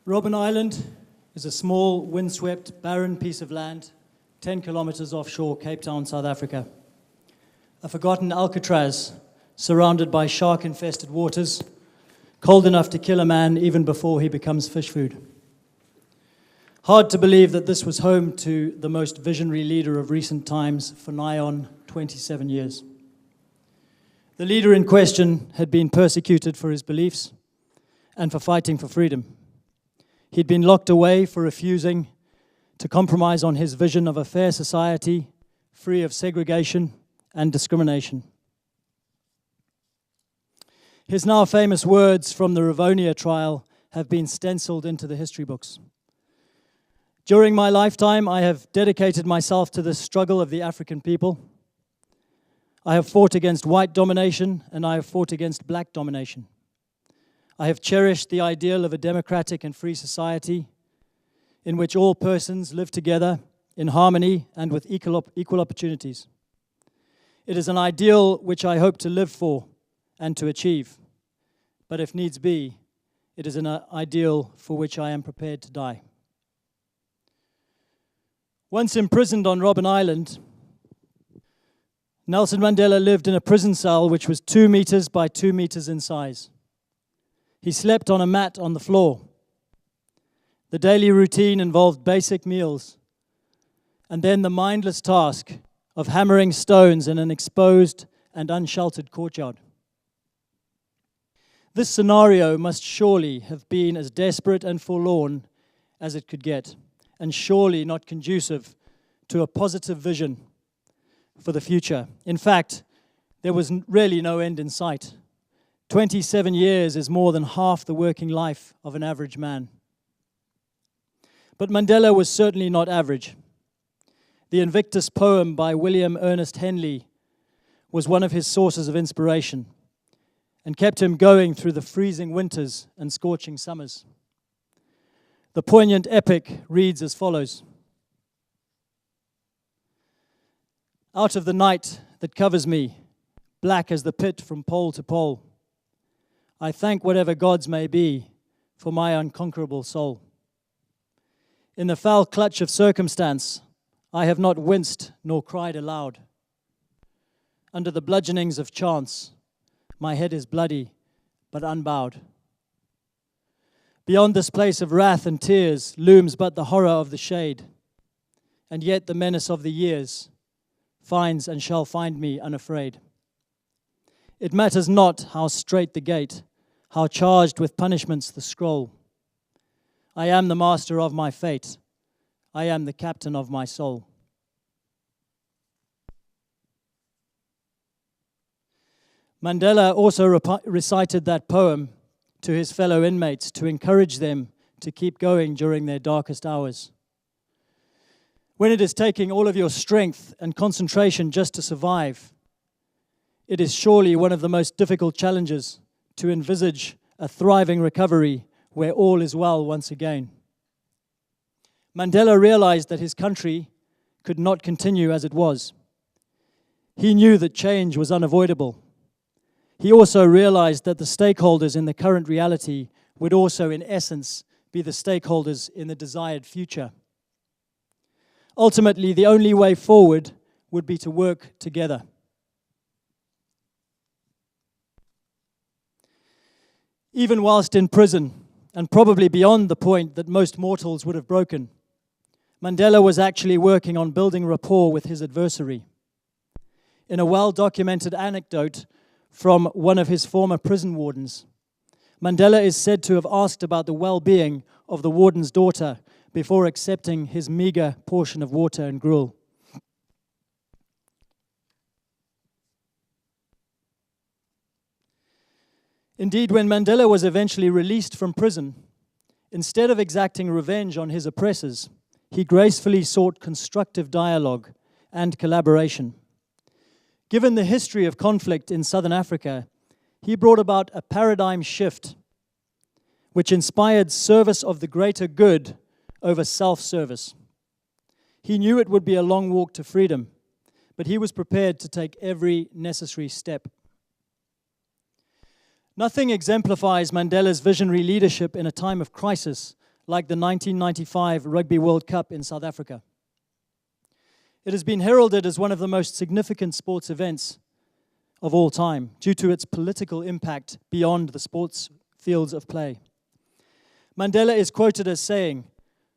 Robben Island is a small, windswept, barren piece of land, 10 kilometers offshore Cape Town, South Africa. A forgotten Alcatraz, surrounded by shark-infested waters, cold enough to kill a man even before he becomes fish food. Hard to believe that this was home to the most visionary leader of recent times for nigh on 27 years. The leader in question had been persecuted for his beliefs and for fighting for freedom. He'd been locked away for refusing to compromise on his vision of a fair society, free of segregation and discrimination. His now famous words from the Rivonia trial have been stenciled into the history books. During my lifetime, I have dedicated myself to the struggle of the African people. I have fought against white domination, and I have fought against black domination. I have cherished the ideal of a democratic and free society in which all persons live together in harmony and with equal opportunities. It is an ideal which I hope to live for and to achieve, but if needs be, it is an ideal for which I am prepared to die. Once imprisoned on Robben Island, Nelson Mandela lived in a prison cell which was 2 meters by 2 meters in size. He slept on a mat on the floor. The daily routine involved basic meals, and then the mindless task of hammering stones in an exposed and unsheltered courtyard. This scenario must surely have been as desperate and forlorn as it could get, and surely not conducive to a positive vision for the future. In fact, there was really no end in sight. 27 years is more than half the working life of an average man. But Mandela was certainly not average. The Invictus poem by William Ernest Henley was one of his sources of inspiration and kept him going through the freezing winters and scorching summers. The poignant epic reads as follows: "Out of the night that covers me, black as the pit from pole to pole, I thank whatever gods may be for my unconquerable soul. In the foul clutch of circumstance, I have not winced nor cried aloud. Under the bludgeonings of chance, my head is bloody but unbowed. Beyond this place of wrath and tears looms but the horror of the shade, and yet the menace of the years finds and shall find me unafraid. It matters not how strait the gate, how charged with punishments the scroll. I am the master of my fate. I am the captain of my soul." Mandela also recited that poem to his fellow inmates to encourage them to keep going during their darkest hours. When it is taking all of your strength and concentration just to survive, it is surely one of the most difficult challenges to envisage a thriving recovery where all is well once again. Mandela realized that his country could not continue as it was. He knew that change was unavoidable. He also realized that the stakeholders in the current reality would also, in essence, be the stakeholders in the desired future. Ultimately, the only way forward would be to work together. Even whilst in prison, and probably beyond the point that most mortals would have broken, Mandela was actually working on building rapport with his adversary. In a well-documented anecdote from one of his former prison wardens, Mandela is said to have asked about the well-being of the warden's daughter before accepting his meager portion of water and gruel. Indeed, when Mandela was eventually released from prison, instead of exacting revenge on his oppressors, he gracefully sought constructive dialogue and collaboration. Given the history of conflict in Southern Africa, he brought about a paradigm shift which inspired service of the greater good over self-service. He knew it would be a long walk to freedom, but he was prepared to take every necessary step. Nothing exemplifies Mandela's visionary leadership in a time of crisis like the 1995 Rugby World Cup in South Africa. It has been heralded as one of the most significant sports events of all time due to its political impact beyond the sports fields of play. Mandela is quoted as saying,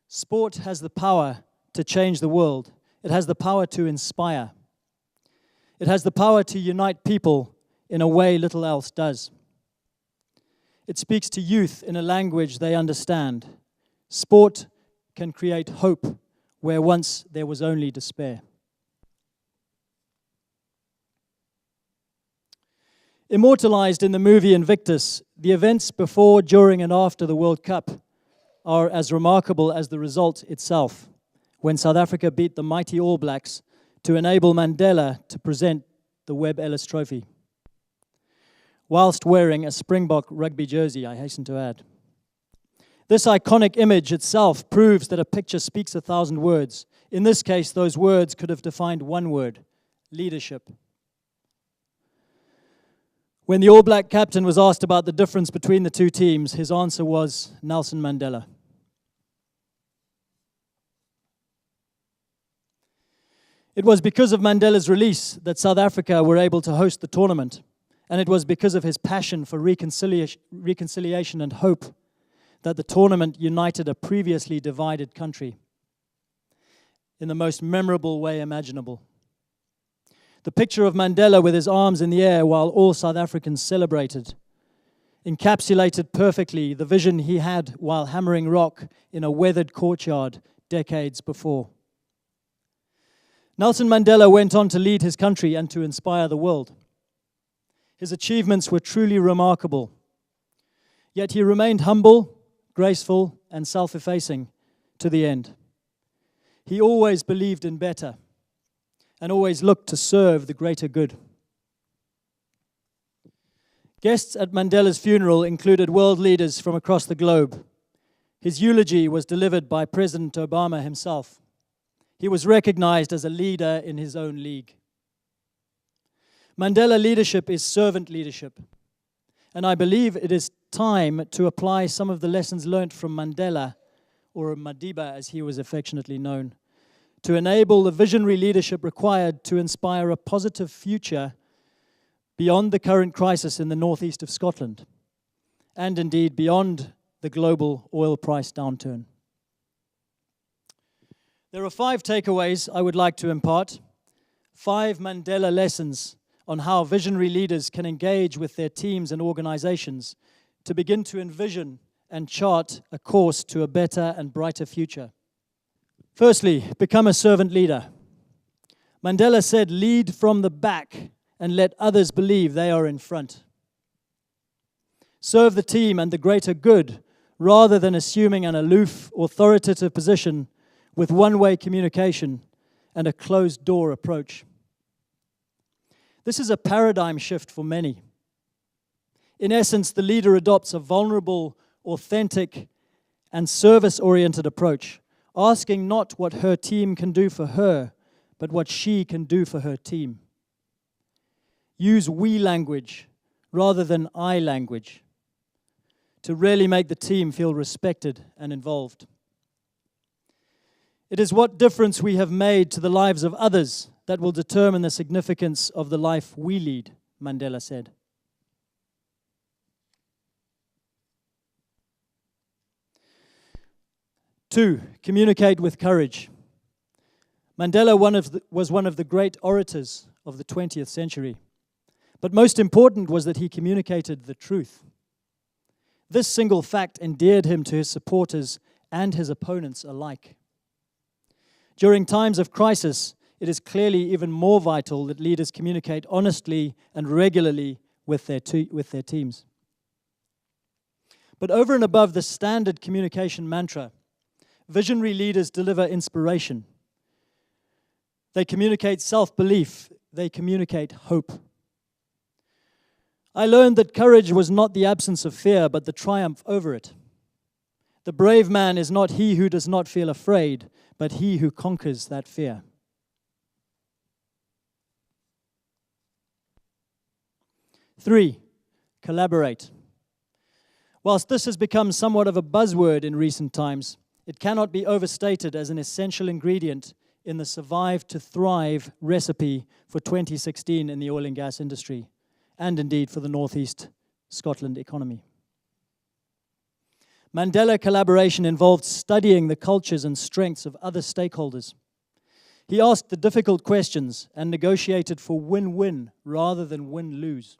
"Sport has the power to change the world. It has the power to inspire. It has the power to unite people in a way little else does. It speaks to youth in a language they understand. Sport can create hope where once there was only despair." Immortalized in the movie Invictus, the events before, during, and after the World Cup are as remarkable as the result itself, when South Africa beat the mighty All Blacks to enable Mandela to present the Webb Ellis Trophy, whilst wearing a Springbok rugby jersey, I hasten to add. This iconic image itself proves that a picture speaks 1,000 words. In this case, those words could have defined one word: leadership. When the All Black captain was asked about the difference between the two teams, his answer was Nelson Mandela. It was because of Mandela's release that South Africa were able to host the tournament, and it was because of his passion for reconciliation and hope that the tournament united a previously divided country in the most memorable way imaginable. The picture of Mandela with his arms in the air while all South Africans celebrated encapsulated perfectly the vision he had while hammering rock in a weathered courtyard decades before. Nelson Mandela went on to lead his country and to inspire the world. His achievements were truly remarkable. Yet he remained humble, graceful, and self-effacing to the end. He always believed in better and always looked to serve the greater good. Guests at Mandela's funeral included world leaders from across the globe. His eulogy was delivered by President Obama himself. He was recognized as a leader in his own league. Mandela leadership is servant leadership, and I believe it is time to apply some of the lessons learned from Mandela, or Madiba as he was affectionately known, to enable the visionary leadership required to inspire a positive future beyond the current crisis in the northeast of Scotland, and indeed beyond the global oil price downturn. There are 5 takeaways I would like to impart, 5 Mandela lessons on how visionary leaders can engage with their teams and organizations to begin to envision and chart a course to a better and brighter future. Firstly, become a servant leader. Mandela said, "Lead from the back and let others believe they are in front." Serve the team and the greater good rather than assuming an aloof, authoritative position with one-way communication and a closed-door approach. This is a paradigm shift for many. In essence, the leader adopts a vulnerable, authentic, and service-oriented approach, asking not what her team can do for her, but what she can do for her team. Use we language rather than I language to really make the team feel respected and involved. It is what difference we have made to the lives of others that will determine the significance of the life we lead, Mandela said. Two, communicate with courage. Mandela was one of the great orators of the 20th century. But most important was that he communicated the truth. This single fact endeared him to his supporters and his opponents alike. During times of crisis, it is clearly even more vital that leaders communicate honestly and regularly with their teams. But over and above the standard communication mantra, visionary leaders deliver inspiration. They communicate self-belief. They communicate hope. I learned that courage was not the absence of fear, but the triumph over it. The brave man is not he who does not feel afraid, but he who conquers that fear. Three, collaborate. Whilst this has become somewhat of a buzzword in recent times, it cannot be overstated as an essential ingredient in the Survive to Thrive recipe for 2016 in the oil and gas industry, and indeed for the Northeast Scotland economy. Mandela collaboration involved studying the cultures and strengths of other stakeholders. He asked the difficult questions and negotiated for win-win rather than win-lose.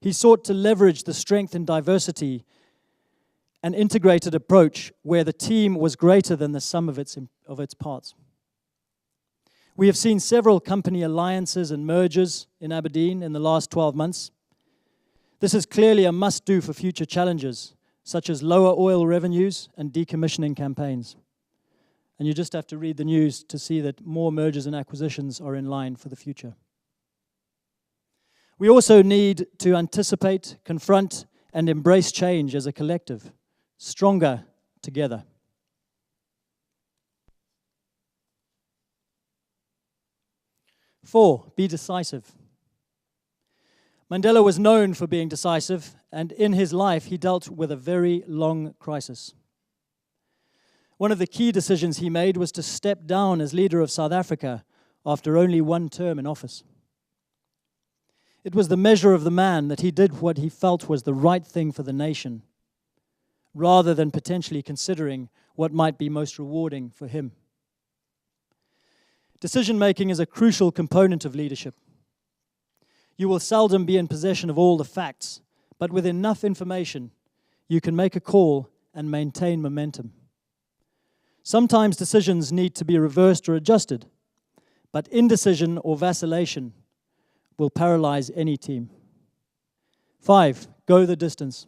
He sought to leverage the strength and diversity and integrated approach where the team was greater than the sum of its parts. We have seen several company alliances and mergers in Aberdeen in the last 12 months. This is clearly a must-do for future challenges, such as lower oil revenues and decommissioning campaigns. And you just have to read the news to see that more mergers and acquisitions are in line for the future. We also need to anticipate, confront, and embrace change as a collective, stronger together. Four, be decisive. Mandela was known for being decisive, and in his life he dealt with a very long crisis. One of the key decisions he made was to step down as leader of South Africa after only one term in office. It was the measure of the man that he did what he felt was the right thing for the nation, rather than potentially considering what might be most rewarding for him. Decision-making is a crucial component of leadership. You will seldom be in possession of all the facts, but with enough information, you can make a call and maintain momentum. Sometimes decisions need to be reversed or adjusted, but indecision or vacillation will paralyze any team. 5, go the distance.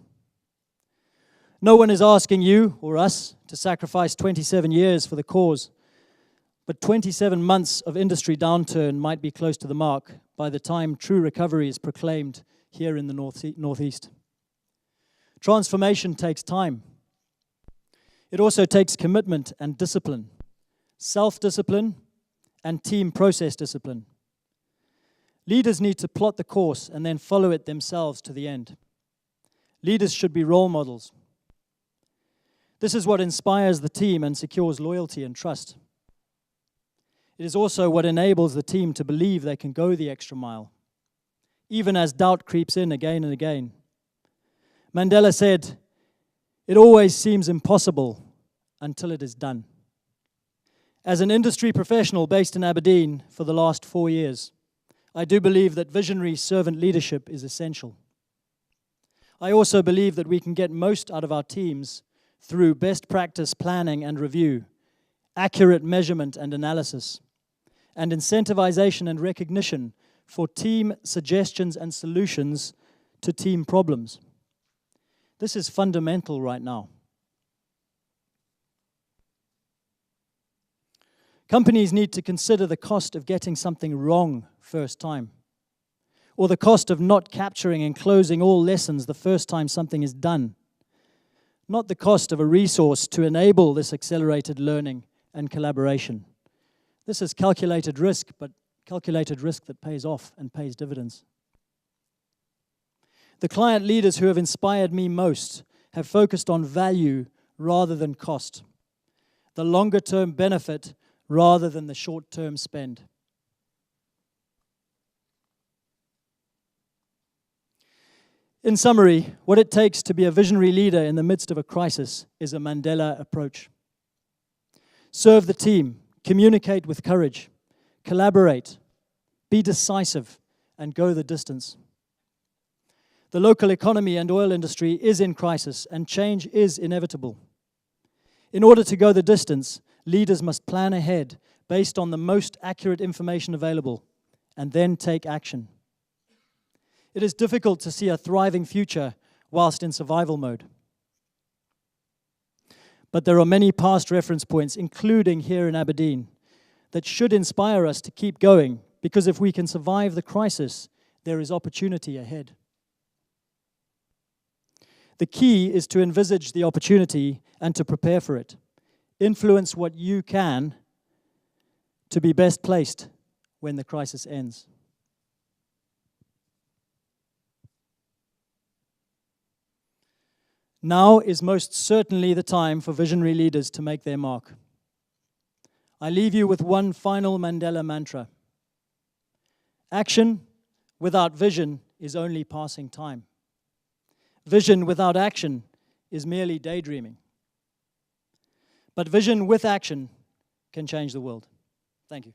No one is asking you or us to sacrifice 27 years for the cause, but 27 months of industry downturn might be close to the mark by the time true recovery is proclaimed here in the Northeast. Transformation takes time. It also takes commitment and discipline, self-discipline and team process discipline. Leaders need to plot the course and then follow it themselves to the end. Leaders should be role models. This is what inspires the team and secures loyalty and trust. It is also what enables the team to believe they can go the extra mile, even as doubt creeps in again and again. Mandela said, "It always seems impossible until it is done." As an industry professional based in Aberdeen for the last 4 years, I do believe that visionary servant leadership is essential. I also believe that we can get most out of our teams through best practice planning and review, accurate measurement and analysis, and incentivization and recognition for team suggestions and solutions to team problems. This is fundamental right now. Companies need to consider the cost of getting something wrong first time, or the cost of not capturing and closing all lessons the first time something is done, not the cost of a resource to enable this accelerated learning and collaboration. This is calculated risk, but calculated risk that pays off and pays dividends. The client leaders who have inspired me most have focused on value rather than cost, the longer-term benefit rather than the short-term spend. In summary, what it takes to be a visionary leader in the midst of a crisis is a Mandela approach. Serve the team, communicate with courage, collaborate, be decisive, and go the distance. The local economy and oil industry is in crisis, and change is inevitable. In order to go the distance, leaders must plan ahead based on the most accurate information available, and then take action. It is difficult to see a thriving future whilst in survival mode. But there are many past reference points, including here in Aberdeen, that should inspire us to keep going, because if we can survive the crisis, there is opportunity ahead. The key is to envisage the opportunity and to prepare for it. Influence what you can to be best placed when the crisis ends. Now is most certainly the time for visionary leaders to make their mark. I leave you with one final Mandela mantra. Action without vision is only passing time. Vision without action is merely daydreaming. But vision with action can change the world. Thank you.